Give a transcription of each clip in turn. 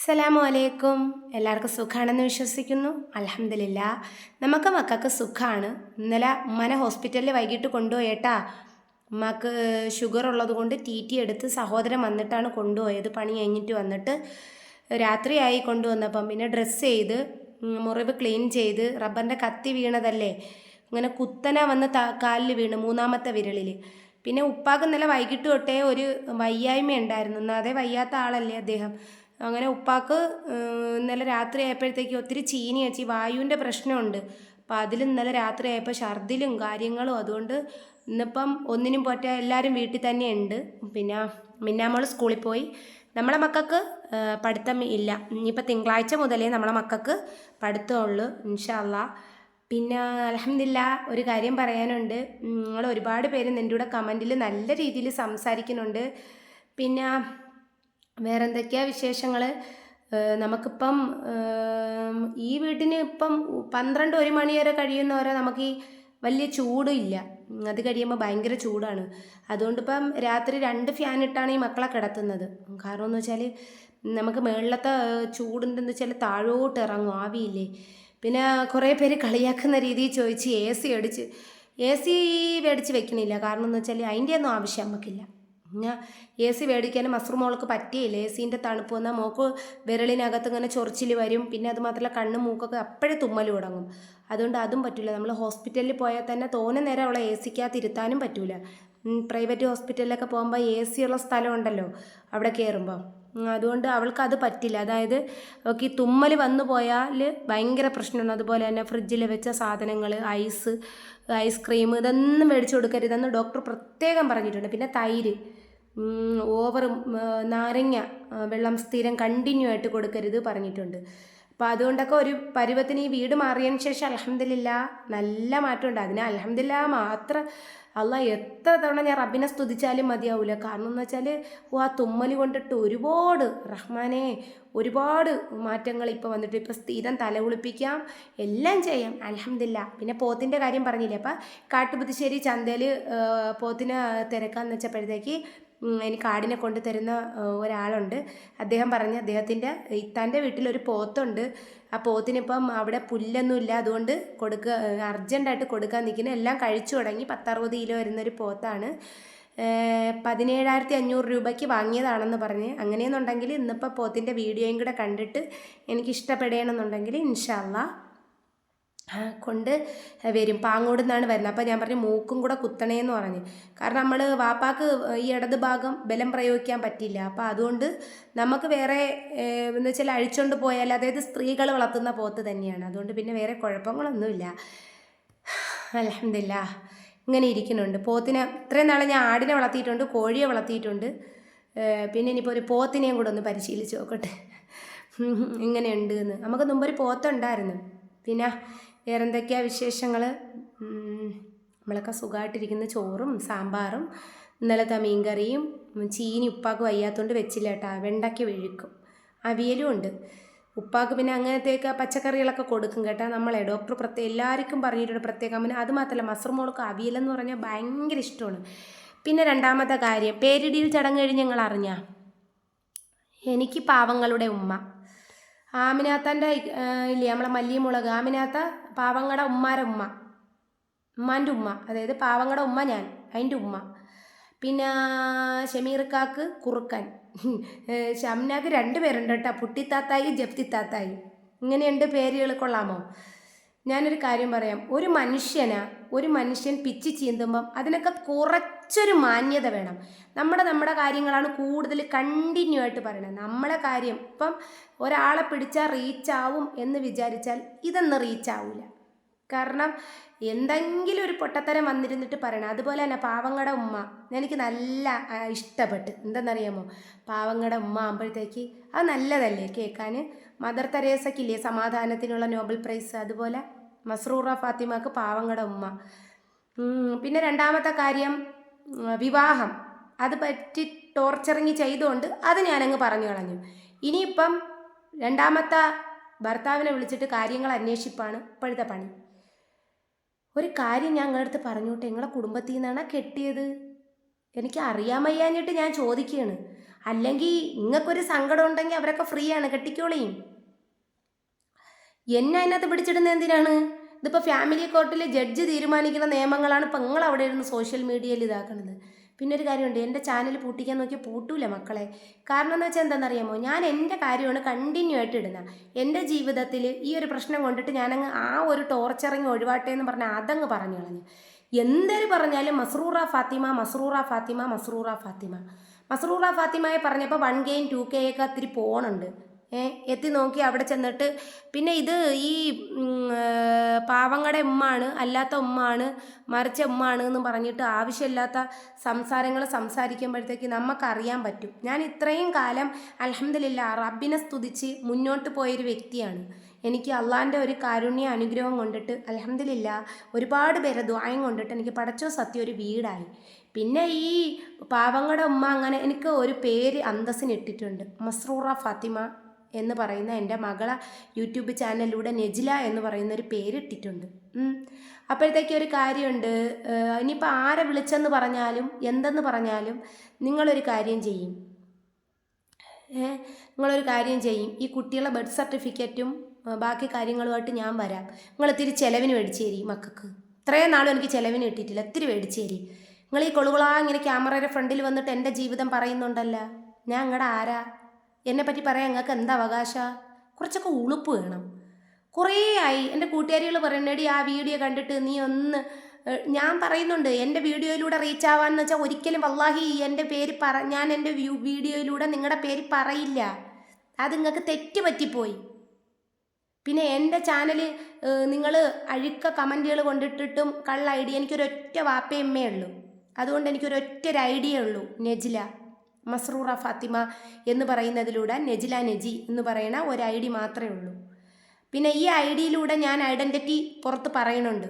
അസ്സലാമു അലൈക്കും. എല്ലാവർക്കും സുഖമാണെന്ന് വിശ്വസിക്കുന്നു. അൽഹംദുലില്ലാ. നമുക്ക് മക്കൾക്ക് സുഖമാണ്. ഇന്നലെ ഉമ്മനെ ഹോസ്പിറ്റലിൽ വൈകിട്ട് കൊണ്ടുപോയേട്ടാ. ഉമ്മക്ക് ഷുഗർ ഉള്ളത് കൊണ്ട് ടി എടുത്ത് സഹോദരൻ വന്നിട്ടാണ് കൊണ്ടുപോയത്. പണി കഴിഞ്ഞിട്ട് വന്നിട്ട് രാത്രിയായി കൊണ്ടുവന്നപ്പം പിന്നെ ഡ്രസ്സ് ചെയ്ത് മുറിവ് ക്ലീൻ ചെയ്ത് റബ്ബറിൻ്റെ കത്തി വീണതല്ലേ, ഇങ്ങനെ കുത്തനെ വന്ന് കാലിൽ വീണ് മൂന്നാമത്തെ വിരലിൽ. പിന്നെ ഉപ്പാക്ക് ഇന്നലെ വൈകിട്ട് തൊട്ടേ ഒരു വയ്യായ്മ ഉണ്ടായിരുന്നു. അതേ വയ്യാത്ത ആളല്ലേ അദ്ദേഹം. അങ്ങനെ ഉപ്പാക്ക് ഇന്നലെ രാത്രി ആയപ്പോഴത്തേക്ക് ഒത്തിരി ചീനി വെച്ച് വായുവിൻ്റെ പ്രശ്നമുണ്ട്. അപ്പം അതിൽ ഇന്നലെ രാത്രി ആയപ്പോൾ ഛർദിലും കാര്യങ്ങളും. അതുകൊണ്ട് ഇന്നിപ്പം ഒന്നിനും പോറ്റാ എല്ലാവരും വീട്ടിൽ തന്നെ ഉണ്ട്. പിന്നെ മിന്നാമോൾ സ്കൂളിൽ പോയി. നമ്മളെ മക്കൾക്ക് പഠിത്തം ഇല്ല. ഇനിയിപ്പോൾ തിങ്കളാഴ്ച മുതലേ നമ്മളെ മക്കൾക്ക് പഠിത്തമുള്ളൂ ഇൻഷാ അള്ളാ. പിന്നെ അൽഹംദുലില്ലാ, ഒരു കാര്യം പറയാനുണ്ട്. നിങ്ങൾ ഒരുപാട് പേര് എൻ്റെ കൂടെ കമൻറ്റിൽ നല്ല രീതിയിൽ സംസാരിക്കുന്നുണ്ട്. പിന്നെ വേറെ എന്തൊക്കെയാ വിശേഷങ്ങൾ? നമുക്കിപ്പം ഈ വീട്ടിന് ഇപ്പം 12-1 മണി വരെ കഴിയുന്നവരെ നമുക്ക് ഈ വലിയ ചൂടില്ല. അത് കഴിയുമ്പോൾ ഭയങ്കര ചൂടാണ്. അതുകൊണ്ട് ഇപ്പം രാത്രി 2 ഫാൻ ഇട്ടാണ് ഈ മക്കളെ കിടത്തുന്നത്. കാരണം എന്ന് വെച്ചാൽ നമുക്ക് മുകളിലത്തെ ചൂടുണ്ടെന്ന് വെച്ചാൽ താഴോട്ട് ഇറങ്ങും, ആവിയില്ലേ. പിന്നെ കുറേ പേര് കളിയാക്കുന്ന രീതിയിൽ ചോദിച്ച് എ സി മേടിച്ച് വെക്കണില്ല. കാരണം എന്ന് വെച്ചാൽ അതിൻ്റെ ഒന്നും ആവശ്യം നമുക്കില്ല. ഞാൻ എ സി മേടിക്കാനും മോൾക്ക് പറ്റിയില്ല. എ സീൻ്റെ തണുപ്പ് വന്നാൽ മോൾക്ക് വിരലിനകത്ത് ഇങ്ങനെ ചൊറിച്ചിൽ വരും. പിന്നെ അത് മാത്രമല്ല കണ്ണും മൂക്കൊക്കെ അപ്പോഴേ തുമ്മൽ തുടങ്ങും. അതുകൊണ്ട് അതും പറ്റില്ല. നമ്മൾ ഹോസ്പിറ്റലിൽ പോയാൽ തന്നെ തോനെ നേരം അവളെ എ സിക്കകത്ത് ഇരുത്താനും പറ്റില്ല. പ്രൈവറ്റ് ഹോസ്പിറ്റലിലൊക്കെ പോകുമ്പോൾ എ സി ഉള്ള സ്ഥലം ഉണ്ടല്ലോ അവിടെ കയറുമ്പോൾ. അതുകൊണ്ട് അവൾക്ക് അത് പറ്റില്ല. അതായത് അവൾക്ക് ഈ തുമ്മൽ വന്നു പോയാൽ ഭയങ്കര പ്രശ്നമാണ്. അതുപോലെ തന്നെ ഫ്രിഡ്ജിൽ വെച്ച സാധനങ്ങൾ, ഐസ്ക്രീം ഇതൊന്നും മേടിച്ചു കൊടുക്കരുതെന്ന് ഡോക്ടർ പ്രത്യേകം പറഞ്ഞിട്ടുണ്ട്. പിന്നെ തൈര്, ഓവർ നാരങ്ങ വെള്ളം സ്ഥിരം കണ്ടിന്യൂ ആയിട്ട് കൊടുക്കരുത് പറഞ്ഞിട്ടുണ്ട്. അപ്പോൾ അതുകൊണ്ടൊക്കെ ഒരു പരുവത്തിന് ഈ വീട് മാറിയതിന് ശേഷം അൽഹംദുലില്ലാ നല്ല മാറ്റമുണ്ട്. അതിന് അൽഹംദുലില്ലാ മാത്രം അള്ളാ എത്ര തവണ ഞാൻ റബ്ബിനെ സ്തുതിച്ചാലും മതിയാവില്ല. കാരണം എന്ന് വെച്ചാൽ ആ തുമ്മൽ കൊണ്ടിട്ട് ഒരുപാട് റഹ്മാനെ ഒരുപാട് മാറ്റങ്ങൾ ഇപ്പോൾ വന്നിട്ട്. ഇപ്പോൾ സ്ഥിരം തല കുളിപ്പിക്കാം, എല്ലാം ചെയ്യാം അൽഹംദുലില്ലാ. പിന്നെ പോത്തിൻ്റെ കാര്യം പറഞ്ഞില്ലേ, അപ്പം കാട്ടുപുതുശ്ശേരി ചന്തയിൽ പോത്തിനെ തിരക്കാന്ന് വെച്ചപ്പോഴത്തേക്ക് എനിക്ക് ആടിനെ കൊണ്ട് തരുന്ന ഒരാളുണ്ട്. അദ്ദേഹം പറഞ്ഞ് അദ്ദേഹത്തിൻ്റെ ഇത്താൻ്റെ വീട്ടിലൊരു പോത്തുണ്ട്. ആ പോത്തിനിപ്പം അവിടെ പുല്ലൊന്നുമില്ല, അതുകൊണ്ട് അർജൻറ്റായിട്ട് കൊടുക്കാൻ നിൽക്കുന്നത്. എല്ലാം കഴിച്ചു തുടങ്ങി. 10-60 കിലോ വരുന്നൊരു പോത്താണ്. 17,500 രൂപയ്ക്ക് വാങ്ങിയതാണെന്ന് പറഞ്ഞ്. അങ്ങനെയെന്നുണ്ടെങ്കിൽ ഇന്നിപ്പോൾ പോത്തിൻ്റെ വീഡിയോയും കൂടെ കണ്ടിട്ട് എനിക്ക് ഇഷ്ടപ്പെടുകയാണെന്നുണ്ടെങ്കിൽ ഇൻഷാ അള്ളാ കൊണ്ട് വരും. പാങ്ങോട് നിന്നാണ് വരുന്നത്. അപ്പോൾ ഞാൻ പറഞ്ഞു മൂക്കും കൂടെ കുത്തണേന്ന് പറഞ്ഞു. കാരണം നമ്മൾ വാപ്പാക്ക് ഈ ഇടത് ഭാഗം ബലം പ്രയോഗിക്കാൻ പറ്റില്ല. അപ്പോൾ അതുകൊണ്ട് നമുക്ക് വേറെ എന്ന് വെച്ചാൽ അഴിച്ചുകൊണ്ട് പോയാൽ, അതായത് സ്ത്രീകൾ വളർത്തുന്ന പോത്ത് തന്നെയാണ്. അതുകൊണ്ട് പിന്നെ വേറെ കുഴപ്പങ്ങളൊന്നുമില്ല അൽഹംദുലില്ലാ. ഇങ്ങനെ ഇരിക്കുന്നുണ്ട്. പോത്തിനെ ഇത്രയും നാളെ ഞാൻ ആടിനെ വളർത്തിയിട്ടുണ്ട്, കോഴിയെ വളർത്തിയിട്ടുണ്ട്. പിന്നെ ഇനിയിപ്പോൾ ഒരു പോത്തിനെയും കൂടെ ഒന്ന് പരിശീലിച്ച് നോക്കട്ടെ ഇങ്ങനെയുണ്ട് എന്ന്. നമുക്ക് മുമ്പൊരു പോത്തുണ്ടായിരുന്നു. പിന്നെ വേറെ എന്തൊക്കെയാണ് വിശേഷങ്ങൾ? നമ്മളൊക്കെ സുഖമായിട്ടിരിക്കുന്ന. ചോറും സാമ്പാറും ഇന്നലത്തെ മീൻകറിയും. ചീനി ഉപ്പാക്ക് വയ്യാത്തതുകൊണ്ട് വെച്ചില്ല കേട്ടോ. വെണ്ടയ്ക്ക് വെഴുക്കും, അവിയലും ഉണ്ട്. ഉപ്പാക്ക് പിന്നെ അങ്ങനത്തെയൊക്കെ പച്ചക്കറികളൊക്കെ കൊടുക്കും കേട്ടോ. നമ്മളെ ഡോക്ടർ എല്ലാവർക്കും പറഞ്ഞിട്ടുണ്ട് പ്രത്യേകം. പിന്നെ അത് മാത്രമല്ല മോൾക്ക് അവിയലെന്ന് പറഞ്ഞാൽ ഭയങ്കര ഇഷ്ടമാണ്. പിന്നെ രണ്ടാമത്തെ കാര്യം, പേരിടിയിൽ ചടങ്ങ് കഴിഞ്ഞ് ഞങ്ങൾ അറിഞ്ഞാൽ എനിക്ക് പാവങ്ങളുടെ ഉമ്മ ആമിനാത്തൻ്റെ ഇല്ലേ, നമ്മളെ മല്ലിമുളക് ആമിനാത്ത പാവങ്ങളുടെ ഉമ്മാൻ്റെ ഉമ്മ, അതായത് പാവങ്ങളുടെ ഉമ്മ ഞാൻ, അതിൻ്റെ ഉമ്മ. പിന്നെ ഷമീർക്കാക്ക് കുറുക്കൻ, ഷംനാക്ക് 2 പേരുണ്ട് കേട്ടോ, പുട്ടിത്താത്തായി ജപ്തിത്താത്തായി. ഇങ്ങനെയുണ്ട് പേരുകൾ. കൊള്ളാമോ? ഞാനൊരു കാര്യം പറയാം. ഒരു മനുഷ്യൻ പിച്ചി ചീന്തുമ്പം അതിനൊക്കെ കുറച്ചൊരു മാന്യത വേണം. നമ്മുടെ കാര്യങ്ങളാണ് കൂടുതൽ കണ്ടിന്യൂ ആയിട്ട് പറയണത്. നമ്മളെ കാര്യം ഇപ്പം ഒരാളെ പിടിച്ചാൽ റീച്ചാവും എന്ന് വിചാരിച്ചാൽ ഇതൊന്നും റീച്ചാവില്ല. കാരണം എന്തെങ്കിലും ഒരു പൊട്ടത്തരം വന്നിരുന്നിട്ട് പറയണം. അതുപോലെ തന്നെ പാവങ്ങളുടെ ഉമ്മ എനിക്ക് നല്ല ഇഷ്ടപ്പെട്ട്. എന്തെന്നറിയാമോ, പാവങ്ങളുടെ ഉമ്മ ആകുമ്പോഴത്തേക്ക് അത് നല്ലതല്ലേ കേൾക്കാൻ. മദർ തെരേസയ്ക്കില്ലേ സമാധാനത്തിനുള്ള നോബൽ പ്രൈസ്, അതുപോലെ മസ്റൂറ ഫാത്തിമക്ക് പാവങ്ങളുടെ ഉമ്മ. പിന്നെ രണ്ടാമത്തെ കാര്യം വിവാഹം, അത് പറ്റി ടോർച്ചറിങ് ചെയ്തുകൊണ്ട് അത് ഞാനങ്ങ് പറഞ്ഞു കളഞ്ഞു. ഇനിയിപ്പം രണ്ടാമത്തെ ഭർത്താവിനെ വിളിച്ചിട്ട് കാര്യങ്ങൾ അന്വേഷിപ്പാണ് ഇപ്പോഴത്തെ പണി. ഒരു കാര്യം ഞാൻ നിങ്ങളുടെ അടുത്ത് പറഞ്ഞോട്ടെ, നിങ്ങളെ കുടുംബത്തിൽ നിന്നാണ് കെട്ടിയത്? എനിക്ക് അറിയാൻ വയ്യാഞ്ഞിട്ട് ഞാൻ ചോദിക്കുകയാണ്. അല്ലെങ്കിൽ നിങ്ങൾക്കൊരു സങ്കടം ഉണ്ടെങ്കിൽ അവരൊക്കെ ഫ്രീ ആണ്, കെട്ടിക്കോളിയും. എന്നെ അതിനകത്ത് പിടിച്ചിടുന്നത് എന്തിനാണ്? ഇതിപ്പോൾ ഫാമിലി കോർട്ടിൽ ജഡ്ജ് തീരുമാനിക്കുന്ന നിയമങ്ങളാണ് ഇപ്പം നിങ്ങൾ അവിടെ ഇരുന്ന് സോഷ്യൽ മീഡിയയിൽ ഇതാക്കണത്. പിന്നെ ഒരു കാര്യമുണ്ട്, എൻ്റെ ചാനൽ പൂട്ടിക്കാൻ നോക്കിയാൽ പൂട്ടൂല മക്കളെ. കാരണം എന്ന് വെച്ചാൽ എന്താണെന്നറിയാമോ, ഞാൻ എൻ്റെ കാര്യമാണ് കണ്ടിന്യൂ ആയിട്ട് ഇടുന്നത്. എൻ്റെ ജീവിതത്തിൽ ഈ ഒരു പ്രശ്നം കൊണ്ടിട്ട് ഞാനങ്ങ് ആ ഒരു ടോർച്ചറിങ് ഒഴിവാട്ടെ എന്ന് പറഞ്ഞാൽ അതങ്ങ് പറഞ്ഞു കളഞ്ഞു. എന്തൊരു പറഞ്ഞാലും മസ്റൂറ ഫാത്തിമ, മസ്റൂറ ഫാത്തിമ, മസ്റൂറ ഫാത്തിമ. മസ്റൂറ ഫാത്തിമയെ പറഞ്ഞപ്പോൾ 1K 2K ഒക്കെ ഒത്തിരി പോണുണ്ട്. എത്തി നോക്കി അവിടെ ചെന്നിട്ട് പിന്നെ ഇത് ഈ പാവങ്ങളുടെ ഉമ്മാണ്, അല്ലാത്ത ഉമ്മാണ്, മറിച്ച ഉമ്മാണ് എന്ന് പറഞ്ഞിട്ട് ആവശ്യമില്ലാത്ത സംസാരങ്ങൾ സംസാരിക്കുമ്പോഴത്തേക്ക് നമുക്കറിയാൻ പറ്റും. ഞാൻ ഇത്രയും കാലം അൽഹംദുലില്ലാ റബ്ബിനെ സ്തുതിച്ച് മുന്നോട്ട് പോയൊരു വ്യക്തിയാണ്. എനിക്ക് അള്ളാൻ്റെ ഒരു കാരുണ്യ അനുഗ്രഹം കൊണ്ടിട്ട് അൽഹംദുലില്ലാ ഒരുപാട് പേരെ ദുആയും കൊണ്ടിട്ട് എനിക്ക് പടച്ചോ സത്യം ഒരു വീടായി. പിന്നെ ഈ പാവങ്ങളുടെ ഉമ്മ അങ്ങനെ എനിക്ക് ഒരു പേര് അന്തസ്സിന് ഇട്ടിട്ടുണ്ട്. മസ്റൂറ ഫാത്തിമ എന്ന് പറയുന്ന എൻ്റെ മകളെ യൂട്യൂബ് ചാനലിലൂടെ നെജില എന്ന് പറയുന്ന ഒരു പേരിട്ടിട്ടുണ്ട്. അപ്പോഴത്തേക്ക് ഒരു കാര്യമുണ്ട്, ഇനിയിപ്പോൾ ആരെ വിളിച്ചെന്ന് പറഞ്ഞാലും എന്തെന്ന് പറഞ്ഞാലും നിങ്ങളൊരു കാര്യം ചെയ്യും. ഈ കുട്ടികളെ ബർത്ത് സർട്ടിഫിക്കറ്റും ബാക്കി കാര്യങ്ങളുമായിട്ട് ഞാൻ വരാം. നിങ്ങൾ ഇത്തിരി ചിലവിന് മേടിച്ചു തരി മക്കൾക്ക്. ഇത്രയും നാളും എനിക്ക് ചിലവിന് കിട്ടിയിട്ടില്ല, ഇത്തിരി മേടിച്ചു തരി. നിങ്ങൾ ഈ കൊളുകുളാ ഇങ്ങനെ ക്യാമറയുടെ ഫ്രണ്ടിൽ വന്നിട്ട് എൻ്റെ ജീവിതം പറയുന്നുണ്ടല്ലോ, ഞാൻ നിങ്ങളുടെ ആരാ? എന്നെപ്പറ്റി പറയാൻ നിങ്ങൾക്ക് എന്താ അവകാശ? കുറച്ചൊക്കെ ഉളുപ്പ് വേണം. കുറേ ആയി എൻ്റെ കൂട്ടുകാരികൾ പറയുന്നേടി ആ വീഡിയോ കണ്ടിട്ട് നീ ഒന്ന്, ഞാൻ പറയുന്നുണ്ട് എൻ്റെ വീഡിയോയിലൂടെ റീച്ച് ആവാന്ന് വെച്ചാൽ ഒരിക്കലും വല്ലാഹി എൻ്റെ പേര് ഞാൻ എൻ്റെ വീഡിയോയിലൂടെ നിങ്ങളുടെ പേര് പറയില്ല. അത് നിങ്ങൾക്ക് തെറ്റ് പറ്റിപ്പോയി. പിന്നെ എൻ്റെ ചാനൽ നിങ്ങൾ അഴുക്ക കമൻറ്റുകൾ കൊണ്ടിട്ടിട്ടും കള്ള ഐഡിയ, എനിക്കൊരൊറ്റ വാപ്പയമ്മേ ഉള്ളൂ. അതുകൊണ്ട് എനിക്കൊരൊറ്റ ഒരു ഐഡിയ ഉള്ളൂ, നെജില മസ്റൂറ ഫാത്തിമ എന്ന് പറയുന്നതിലൂടെ നെജില നെജി എന്ന് പറയുന്ന ഒരു ഐ ഡി മാത്രമേ ഉള്ളൂ. പിന്നെ ഈ ഐ ഡിയിലൂടെ ഞാൻ ഐഡൻറ്റിറ്റി പുറത്ത് പറയണുണ്ട്.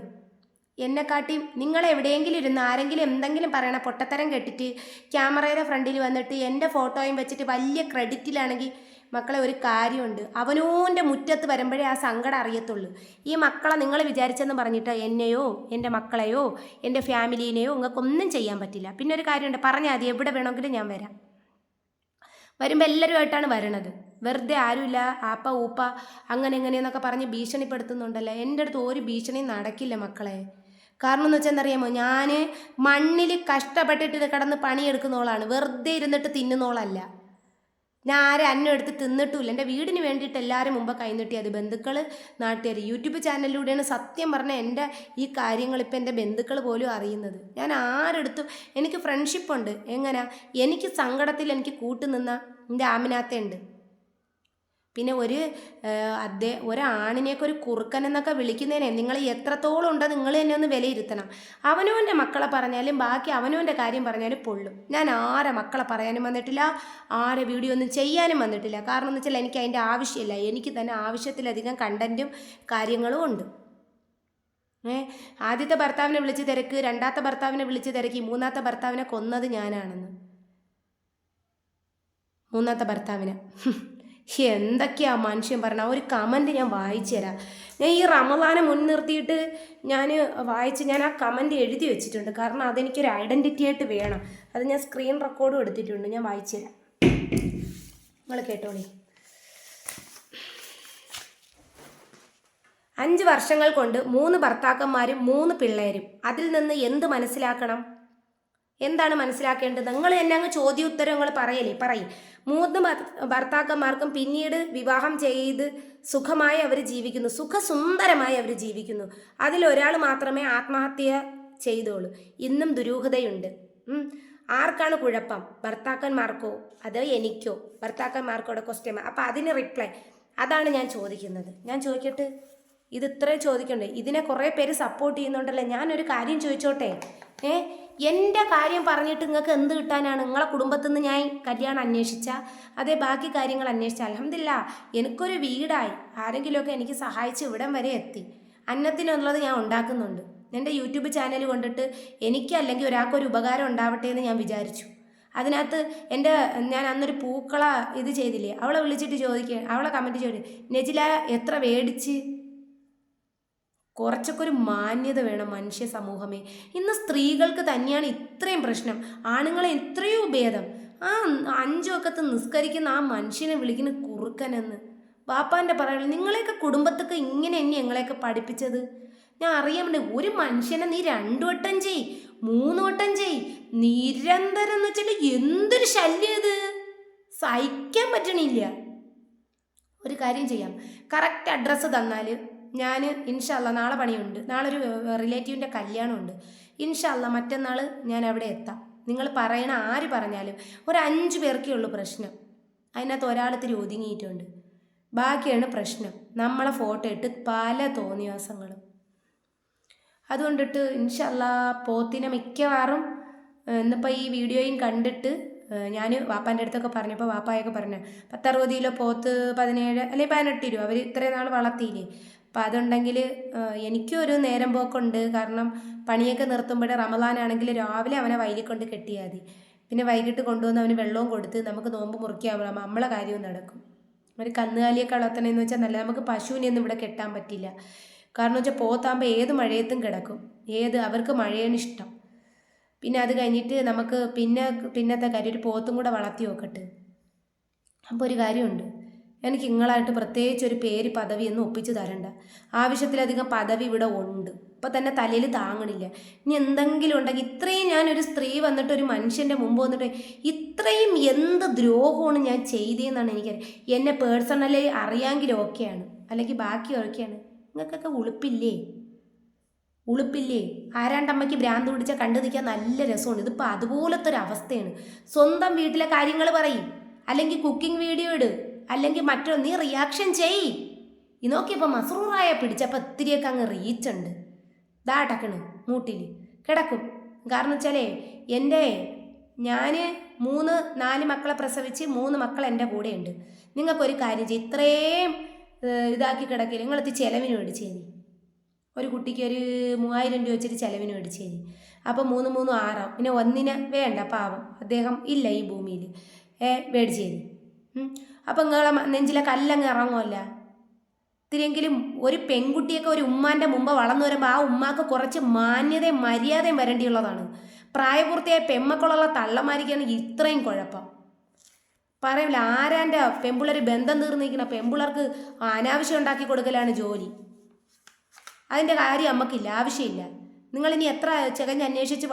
എന്നെക്കാട്ടി നിങ്ങൾ എവിടെയെങ്കിലും ഇരുന്ന് ആരെങ്കിലും എന്തെങ്കിലും പറയണ പൊട്ടത്തരം കെട്ടിട്ട് ക്യാമറയുടെ ഫ്രണ്ടിൽ വന്നിട്ട് എൻ്റെ ഫോട്ടോയും വെച്ചിട്ട് വലിയ ക്രെഡിറ്റിലാണെങ്കിൽ മക്കളെ ഒരു കാര്യമുണ്ട്, അവനോൻ്റെ മുറ്റത്ത് വരുമ്പോഴേ ആ സങ്കടം അറിയത്തുള്ളൂ. ഈ മക്കളെ നിങ്ങൾ വിചാരിച്ചെന്ന് പറഞ്ഞിട്ട് എന്നെയോ എൻ്റെ മക്കളെയോ എൻ്റെ ഫാമിലീനെയോ നിങ്ങൾക്കൊന്നും ചെയ്യാൻ പറ്റില്ല. പിന്നെ ഒരു കാര്യമുണ്ട്, പറഞ്ഞാൽ മതി, എവിടെ വേണമെങ്കിലും ഞാൻ വരാം. വരുമ്പോൾ എല്ലാവരുമായിട്ടാണ് വരണത്. വെറുതെ ആരുമില്ല ആപ്പ ഊപ്പ അങ്ങനെ എങ്ങനെയെന്നൊക്കെ പറഞ്ഞ് ഭീഷണിപ്പെടുത്തുന്നുണ്ടല്ലോ. എൻ്റെ അടുത്ത് ഒരു ഭീഷണിയും നടക്കില്ല മക്കളെ. കാരണം എന്ന് വെച്ചാൽ എന്തറിയാമോ, ഞാൻ മണ്ണിൽ കഷ്ടപ്പെട്ടിട്ട് കിടന്ന് പണിയെടുക്കുന്നോളാണ്, വെറുതെ ഇരുന്നിട്ട് തിന്നുന്നോളല്ല. ഞാൻ ആരും അന്നം എടുത്ത് തിന്നിട്ടുമില്ല. എൻ്റെ വീടിന് വേണ്ടിയിട്ട് എല്ലാവരും മുമ്പ് കൈനീട്ടിയത് ബന്ധുക്കൾ, നാട്ടുകാർ. യൂട്യൂബ് ചാനലിലൂടെയാണ് സത്യം പറഞ്ഞാൽ എൻ്റെ ഈ കാര്യങ്ങൾ ഇപ്പം എൻ്റെ ബന്ധുക്കൾ പോലും അറിയുന്നത്. ഞാൻ ആരെടുത്തും എനിക്ക് ഫ്രണ്ട്ഷിപ്പുണ്ട്. എങ്ങനെ എനിക്ക് സങ്കടത്തിൽ എനിക്ക് കൂട്ടുനിന്ന എൻ്റെ ആമിനാത്തയുണ്ട്. പിന്നെ ഒരാണിനെയൊക്കെ ഒരു കുറുക്കൻ എന്നൊക്കെ വിളിക്കുന്നതിനെ നിങ്ങൾ എത്രത്തോളം ഉണ്ടോ നിങ്ങൾ തന്നെ ഒന്ന് വിലയിരുത്തണം. അവനവൻ്റെ മക്കളെ പറഞ്ഞാലും ബാക്കി അവനവൻ്റെ കാര്യം പറഞ്ഞാലും പൊള്ളും. ഞാൻ ആരെ മക്കളെ പറയാനും വന്നിട്ടില്ല, ആരെ വീഡിയോ ഒന്നും ചെയ്യാനും വന്നിട്ടില്ല. കാരണം എന്ന് വെച്ചാൽ എനിക്ക് അതിൻ്റെ ആവശ്യമില്ല. എനിക്ക് തന്നെ ആവശ്യത്തിലധികം കണ്ടൻറ്റും കാര്യങ്ങളും ഉണ്ട്. ആദ്യത്തെ ഭർത്താവിനെ വിളിച്ച് തിരക്ക്, രണ്ടാമത്തെ ഭർത്താവിനെ വിളിച്ച് തിരക്കി, മൂന്നാമത്തെ ഭർത്താവിനെ കൊന്നത് ഞാനാണെന്ന്. മൂന്നാമത്തെ ഭർത്താവിനെ എന്തൊക്കെയാ മനുഷ്യൻ പറഞ്ഞ ഒരു കമൻറ്റ് ഞാൻ വായിച്ചു തരാം. ഞാൻ ഈ റമദാനെ മുൻനിർത്തിയിട്ട് ഞാൻ ആ കമൻറ്റ് എഴുതി വെച്ചിട്ടുണ്ട്. കാരണം അതെനിക്കൊരു ഐഡൻറ്റിറ്റി ആയിട്ട് വേണം. അത് ഞാൻ സ്ക്രീൻ റെക്കോർഡും എടുത്തിട്ടുണ്ട്, ഞാൻ വായിച്ചു തരാം, നിങ്ങൾ കേട്ടോളി. 5 വർഷങ്ങൾ കൊണ്ട് 3 ഭർത്താക്കന്മാരും 3 പിള്ളേരും. അതിൽ നിന്ന് എന്ത് മനസ്സിലാക്കണം? എന്താണ് മനസ്സിലാക്കേണ്ടത്? നിങ്ങൾ എന്നെ അങ്ങ് ചോദ്യോത്തരങ്ങൾ പറയും. 3 ഭർത്താക്കന്മാർക്കും പിന്നീട് വിവാഹം ചെയ്ത് സുഖമായി അവർ ജീവിക്കുന്നു, സുഖസുന്ദരമായി അവർ ജീവിക്കുന്നു. അതിലൊരാൾ മാത്രമേ ആത്മഹത്യ ചെയ്തോളൂ. ഇന്നും ദുരൂഹതയുണ്ട്. ആർക്കാണ് കുഴപ്പം? ഭർത്താക്കന്മാർക്കോ അതോ എനിക്കോ? ഭർത്താക്കന്മാർക്കോടെ ക്വസ്റ്റ്യൻ. അപ്പം അതിന് റിപ്ലൈ അതാണ് ഞാൻ ചോദിക്കുന്നത്. ഞാൻ ചോദിക്കട്ടെ, ഇത് ഇത്രയും ചോദിക്കണ്ടേ? ഇതിനെ കുറേ പേര് സപ്പോർട്ട് ചെയ്യുന്നുണ്ടല്ലേ. ഞാനൊരു കാര്യം ചോദിച്ചോട്ടെ, എൻ്റെ കാര്യം പറഞ്ഞിട്ട് നിങ്ങൾക്ക് എന്ത് കിട്ടാനാണ്? നിങ്ങളെ കുടുംബത്തിൽ നിന്ന് ഞാൻ കല്യാണം അന്വേഷിച്ചാൽ അതേ ബാക്കി കാര്യങ്ങൾ അന്വേഷിച്ചാൽ അൽഹംദുലില്ലാ എനിക്കൊരു വീടായി. ആരെങ്കിലുമൊക്കെ എനിക്ക് സഹായിച്ച് ഇവിടം വരെ എത്തി. അന്നത്തിനുള്ളത് ഞാൻ ഉണ്ടാക്കുന്നുണ്ട്. എൻ്റെ യൂട്യൂബ് ചാനൽ കൊണ്ടിട്ട് എനിക്ക് അല്ലെങ്കിൽ ഒരാൾക്കൊരു ഉപകാരം ഉണ്ടാവട്ടെ എന്ന് ഞാൻ വിചാരിച്ചു. അതിനകത്ത് ഞാൻ അന്നൊരു പൂക്കള ഇത് ചെയ്തില്ലേ, അവളെ വിളിച്ചിട്ട് അവളെ കമൻറ്റ് ചോദിക്കും, നെജില എത്ര മേടിച്ച്? കുറച്ചൊക്കെ ഒരു മാന്യത വേണം മനുഷ്യ സമൂഹമേ. ഇന്ന് സ്ത്രീകൾക്ക് തന്നെയാണ് ഇത്രയും പ്രശ്നം, ആണുങ്ങളെ എത്രയോ ഭേദം. ആ 5 വക്കത്ത് നിസ്കരിക്കുന്ന ആ മനുഷ്യനെ വിളിക്കുന്ന കുറുക്കനെന്ന്. ബാപ്പാൻ്റെ പറയുള്ളൂ, നിങ്ങളെയൊക്കെ കുടുംബത്തൊക്കെ ഇങ്ങനെ തന്നെ ഞങ്ങളെയൊക്കെ പഠിപ്പിച്ചത്. ഞാൻ അറിയാമല്ലേ, ഒരു മനുഷ്യനെ നീ 2 വട്ടം ചെയ്, 3 വട്ടം ചെയ്, നിരന്തരം എന്ന് വെച്ചാൽ എന്തൊരു ശല്യം ഇത്, സഹിക്കാൻ പറ്റണില്ല. ഒരു കാര്യം ചെയ്യാം, കറക്റ്റ് അഡ്രസ്സ് തന്നാൽ ഞാൻ ഇൻഷാല്ല, നാളെ പണിയുണ്ട്, നാളെ ഒരു റിലേറ്റീവിൻ്റെ കല്യാണമുണ്ട്, ഇൻഷാല്ല മറ്റന്നാൾ ഞാൻ അവിടെ എത്താം. നിങ്ങൾ പറയണ ആര് പറഞ്ഞാലും ഒരു 5 പേർക്കേ ഉള്ളൂ പ്രശ്നം. അതിനകത്ത് ഒരാളിത്തിരി ഒതുങ്ങിയിട്ടുണ്ട്, ബാക്കിയാണ് പ്രശ്നം. നമ്മളെ ഫോട്ടോ ഇട്ട് പല തോന്നിവാസങ്ങളും. അതുകൊണ്ടിട്ട് ഇൻഷല്ല പോത്തിനെ മിക്കവാറും ഇന്നിപ്പോൾ ഈ വീഡിയോയും കണ്ടിട്ട് ഞാൻ വാപ്പാൻ്റെ അടുത്തൊക്കെ പറഞ്ഞപ്പോൾ വാപ്പായൊക്കെ പറഞ്ഞു 10-60 കിലോ പോത്ത് 17 അല്ലെങ്കിൽ 18 രൂപ അവർ ഇത്രയും നാൾ വളർത്തിയില്ലേ. അപ്പം അതുണ്ടെങ്കിൽ എനിക്കും ഒരു നേരം പോക്കുണ്ട്. കാരണം പണിയൊക്കെ നിർത്തുമ്പോൾ റമദാനാണെങ്കിൽ രാവിലെ അവനെ വയലിൽ കൊണ്ട് കെട്ടിയാൽ മതി, പിന്നെ വൈകിട്ട് കൊണ്ടുവന്ന് അവന് വെള്ളവും കൊടുത്ത് നമുക്ക് നോമ്പ് മുറിക്കാവുമ്പോൾ നമ്മളെ കാര്യവും നടക്കും. ഒരു കന്നുകാലിയൊക്കെ വളർത്തണമെന്ന് വെച്ചാൽ നല്ല, നമുക്ക് പശുവിനെയൊന്നും ഇവിടെ കെട്ടാൻ പറ്റില്ല. കാരണം വെച്ചാൽ പോത്താകുമ്പോൾ ഏത് മഴയത്തും കിടക്കും, അവർക്ക് മഴയാണ് ഇഷ്ടം. പിന്നെ അത് കഴിഞ്ഞിട്ട് നമുക്ക് പിന്നത്തെ കാര്യം ഒരു പോത്തും കൂടെ വളർത്തി നോക്കട്ടെ. അപ്പോൾ ഒരു കാര്യമുണ്ട്, എനിക്ക് നിങ്ങളായിട്ട് പ്രത്യേകിച്ച് ഒരു പേര് പദവിയൊന്നും ഒപ്പിച്ച് തരണ്ട. ആവശ്യത്തിലധികം പദവി ഇവിടെ ഉണ്ട്, ഇപ്പം തന്നെ തലയിൽ താങ്ങണില്ല. ഇനി എന്തെങ്കിലും ഉണ്ടെങ്കിൽ ഇത്രയും, ഞാനൊരു സ്ത്രീ വന്നിട്ട് ഒരു മനുഷ്യൻ്റെ മുമ്പ് വന്നിട്ട് ഇത്രയും എന്ത് ദ്രോഹമാണ് ഞാൻ ചെയ്തതെന്നാണ് എനിക്കറിയാം. എന്നെ പേഴ്സണലി അറിയാമെങ്കിൽ ഓക്കെയാണ്, അല്ലെങ്കിൽ ബാക്കി ഓക്കെയാണ്. നിങ്ങൾക്കൊക്കെ ഉളുപ്പില്ലേ? ആരാണ്ടമ്മയ്ക്ക് ഭ്രാന്ത് പിടിച്ചാൽ കണ്ടു നിൽക്കാൻ നല്ല രസമാണ്. ഇതിപ്പോൾ അതുപോലത്തെ ഒരു അവസ്ഥയാണ്. സ്വന്തം വീട്ടിലെ കാര്യങ്ങൾ പറയും, അല്ലെങ്കിൽ കുക്കിംഗ് വീഡിയോ ഇട്, അല്ലെങ്കിൽ മറ്റൊരു നീ റിയാക്ഷൻ ചെയ്. ഈ നോക്കിയപ്പോൾ മസ്റൂറായ പിടിച്ചപ്പോൾ ഇത്തിരിയൊക്കെ അങ്ങ് റീച്ചുണ്ട്. ടക്കണ് മൂട്ടിൽ കിടക്കും. കാരണം വെച്ചാലേ ഞാൻ 3-4 മക്കളെ പ്രസവിച്ച് 3 മക്കൾ എൻ്റെ കൂടെയുണ്ട്. നിങ്ങൾക്കൊരു കാര്യം ചെയ്യും, ഇത്രയും ഇതാക്കി കിടക്കില്ല, നിങ്ങളെത്തി ചിലവിന് മേടിച്ചേരി. ഒരു കുട്ടിക്ക് ഒരു 3000 രൂപ വെച്ചിട്ട് ചിലവിന് മേടിച്ചേരി. അപ്പോൾ 3 3 6 പിന്നെ ഒന്നിനെ വേണ്ട, പാവം അദ്ദേഹം ഇല്ല ഈ ഭൂമിയിൽ, മേടിച്ചേരി. അപ്പം നിങ്ങളെ നെഞ്ചിലെ കല്ലങ്ങ് ഇറങ്ങുമല്ല. ഇത്തിരിയെങ്കിലും ഒരു പെൺകുട്ടിയൊക്കെ ഒരു ഉമ്മാൻ്റെ മുമ്പ് വളർന്നു വരുമ്പോൾ ആ ഉമ്മാക്ക് കുറച്ച് മാന്യതയും മര്യാദയും വരേണ്ടിയുള്ളതാണ്. പ്രായപൂർത്തിയായ പെമ്മക്കളുള്ള തള്ളമാരിക്കാണ് ഇത്രയും കുഴപ്പം. പറയില്ല, ആരാൻ്റെ പെമ്പിള്ളേർ ബന്ധം തീർന്നിരിക്കുന്ന പെമ്പിള്ളേർക്ക് അനാവശ്യം ഉണ്ടാക്കി കൊടുക്കലാണ് ജോലി. അതിൻ്റെ കാര്യം അമ്മക്കില്ല, ആവശ്യമില്ല. നിങ്ങളിനി എത്ര ചകഞ്ഞ് അന്വേഷിച്ച്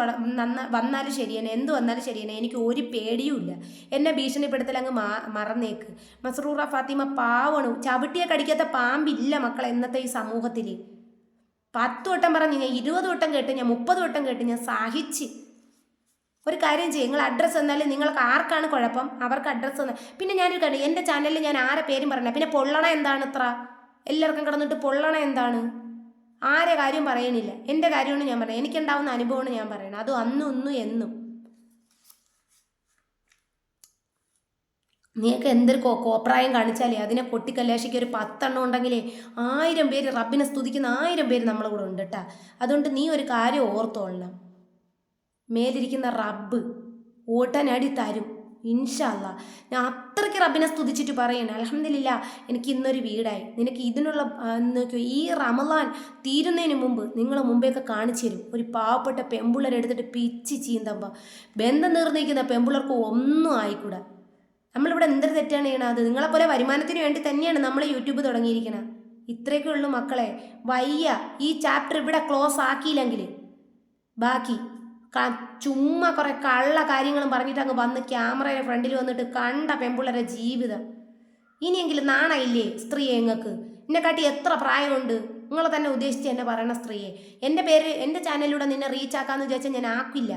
വന്നാലും ശരിയാണ്, എന്ത് വന്നാലും ശരിയാണ്, എനിക്ക് ഒരു പേടിയുമില്ല. എന്നെ ഭീഷണിപ്പെടുത്തൽ അങ്ങ് മറന്നേക്ക്. മസ്റൂറ ഫാത്തിമ പാവണു, ചവിട്ടിയെ കടിക്കാത്ത പാമ്പില്ല മക്കളെ ഇന്നത്തെ ഈ സമൂഹത്തിൽ. 10 വട്ടം പറഞ്ഞ് ഞാൻ 20 വട്ടം കേട്ട്, ഞാൻ 30 വട്ടം കേട്ട്, ഞാൻ സഹിച്ച്. ഒരു കാര്യം ചെയ്യും, നിങ്ങൾ അഡ്രസ്സ് തന്നാലും നിങ്ങൾക്ക് ആർക്കാണ് കുഴപ്പം അവർക്ക് അഡ്രസ്സ് തന്നാൽ. പിന്നെ ഞാനൊരു കാര്യം, എൻ്റെ ചാനലിൽ ഞാൻ ആരെ പേരും പറഞ്ഞ, പിന്നെ പൊള്ളണ എന്താണ് ഇത്ര എല്ലാവർക്കും കിടന്നിട്ട് പൊള്ളണ എന്താണ്? ആരെ കാര്യം പറയണില്ല, എൻ്റെ കാര്യമാണ് ഞാൻ പറയുന്നത്, എനിക്കുണ്ടാവുന്ന അനുഭവമാണ് ഞാൻ പറയുന്നത്. അതും അന്നും ഇന്നും എന്നും. നീയൊക്കെ എന്തൊരു കോപ്രായം കാണിച്ചാലേ അതിനെ പൊട്ടിക്കല്ലാശിക്ക് ഒരു 10 എണ്ണം ഉണ്ടെങ്കിലേ 1000 പേര് റബ്ബിനെ സ്തുതിക്കുന്ന 1000 പേര് നമ്മളെ കൂടെ ഉണ്ട് കേട്ടാ. അതുകൊണ്ട് നീ ഒരു കാര്യം ഓർത്തോളണം, മേലിരിക്കുന്ന റബ്ബ് ഓട്ടനടി തരും ഇൻഷാ അല്ലാ. ഞാൻ അത്രയ്ക്ക് റബ്ബിനെ സ്തുതിച്ചിട്ട് പറയണേ, അൽഹംദുലില്ലാ എനിക്ക് ഇന്നൊരു വീടായി. നിനക്ക് ഇതിനുള്ള ഈ റമളാൻ തീരുന്നതിന് മുമ്പ് നിങ്ങളെ മുമ്പേയൊക്കെ കാണിച്ചു തരും. ഒരു പാവപ്പെട്ട പെമ്പിള്ളേരെ എടുത്തിട്ട് പിച്ച് ചീന്തമ്പോൾ ബന്ധം നീർന്നിരിക്കുന്ന പെമ്പിള്ളേർക്ക് ഒന്നും ആയിക്കൂടാ. നമ്മളിവിടെ എന്തൊരു തെറ്റാണ് ചെയ്യണത്? അത് നിങ്ങളെപ്പോലെ വരുമാനത്തിന് വേണ്ടി തന്നെയാണ് നമ്മൾ യൂട്യൂബ് തുടങ്ങിയിരിക്കുന്നത്. ഇത്രയൊക്കെ ഉള്ളൂ മക്കളെ, വയ്യ. ഈ ചാപ്റ്റർ ഇവിടെ ക്ലോസ് ആക്കിയില്ലെങ്കിൽ ബാക്കി ചുമ്മാ കുറേ കള്ള കാര്യങ്ങളും പറഞ്ഞിട്ട് അങ്ങ് വന്ന് ക്യാമറയുടെ ഫ്രണ്ടിൽ വന്നിട്ട് കണ്ട പെമ്പിള്ളേരെ ജീവിതം. ഇനിയെങ്കിലും നാണയില്ലേ സ്ത്രീയെ? നിങ്ങൾക്ക് എന്നെക്കാട്ടി എത്ര പ്രായമുണ്ട്? നിങ്ങളെ തന്നെ ഉദ്ദേശിച്ച് എന്നെ പറയണ സ്ത്രീയെ. എൻ്റെ ചാനലിലൂടെ നിന്നെ റീച്ചാക്കാമെന്ന് വിചാരിച്ചാൽ ഞാൻ ആക്കില്ല.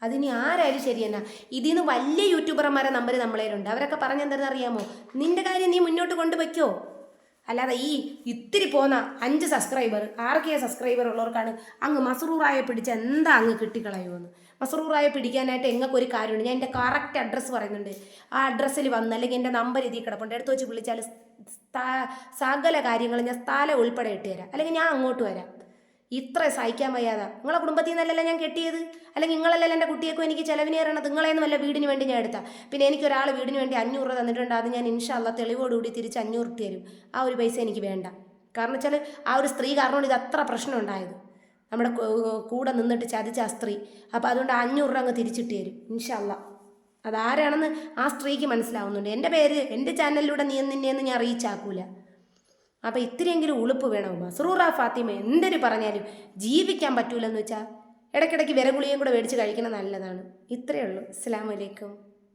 അതിനി ആരായാലും ശരി തന്നെ. ഇതിൽ നിന്ന് വലിയ യൂട്യൂബർമാരെ നമ്പർ നമ്മളേലുണ്ട്. അവരൊക്കെ പറഞ്ഞെന്താണെന്ന് അറിയാമോ? നിൻ്റെ കാര്യം നീ മുന്നോട്ട് കൊണ്ടുവയ്ക്കോ. അല്ലാതെ ഈ ഇത്തിരി പോന്ന 5 സബ്സ്ക്രൈബർ 6K സബ്സ്ക്രൈബർ ഉള്ളവർക്കാണ് അങ്ങ് മസ്റൂറായ പിടിച്ച എന്താ അങ്ങ് കിട്ടിക്കളയുമെന്ന്. മസ്റൂറായ പിടിക്കാനായിട്ട് എങ്ങൾക്കൊരു കാര്യമുണ്ട്. ഞാൻ എൻ്റെ കറക്റ്റ് അഡ്രസ്സ് പറയുന്നുണ്ട്. ആ അഡ്രസ്സിൽ വന്ന്, അല്ലെങ്കിൽ എൻ്റെ നമ്പർ ഇതിൽ കിടപ്പുണ്ട്, എടുത്ത് വെച്ച് വിളിച്ചാൽ സകല കാര്യങ്ങൾ ഞാൻ സ്ഥലം ഉൾപ്പെടെ ഇട്ട് തരാം, അല്ലെങ്കിൽ ഞാൻ അങ്ങോട്ട് വരാം. ഇത്ര സഹിക്കാൻ വയ്യാതാ. നിങ്ങളെ കുടുംബത്തിൽ നിന്നല്ലല്ലോ ഞാൻ കെട്ടിയത്, അല്ലെങ്കിൽ നിങ്ങളല്ലല്ലോ എൻ്റെ കുട്ടിയേക്കും എനിക്ക് ചിലവിന് കയറണത്. നിങ്ങളേന്ന് വല്ല വീടിന് വേണ്ടി ഞാൻ എടുത്താൽ. പിന്നെ എനിക്കൊരാൾ വീടിന് വേണ്ടി 500 രൂപ തന്നിട്ടുണ്ട്, അത് ഞാൻ ഇൻഷാ അല്ലാ തെളിവോടുകൂടി തിരിച്ച് 500 ഇട്ട് തരും. ആ ഒരു പൈസ എനിക്ക് വേണ്ട. കാരണം വെച്ചാൽ ആ ഒരു സ്ത്രീ കാരണമാണ് ഇത് അത്ര പ്രശ്നം ഉണ്ടായത്. നമ്മുടെ കൂടെ നിന്നിട്ട് ചതിച്ച ആ സ്ത്രീ. അപ്പോൾ അതുകൊണ്ട് 500 രൂപ അങ്ങ് തിരിച്ചിട്ട് തരും ഇൻഷാ അല്ലാ. അതാരാണെന്ന് ആ സ്ത്രീക്ക് മനസ്സിലാവുന്നുണ്ട്. എൻ്റെ പേര് എൻ്റെ ചാനലിലൂടെ നിന്നെയൊന്നും ഞാൻ റീച്ചാക്കൂല. അപ്പോൾ ഇത്തിരിയെങ്കിലും ഉളുപ്പ് വേണം. മസ്റൂറ ഫാത്തിമ എന്തൊരു പറഞ്ഞാലും ജീവിക്കാൻ പറ്റൂലെന്ന് വെച്ചാൽ ഇടയ്ക്കിടയ്ക്ക് വിരഗുളിയും കൂടെ മേടിച്ച് കഴിക്കണം, നല്ലതാണ്. ഇത്രയേ ഉള്ളൂ. അസ്സലാമു അലൈക്കും.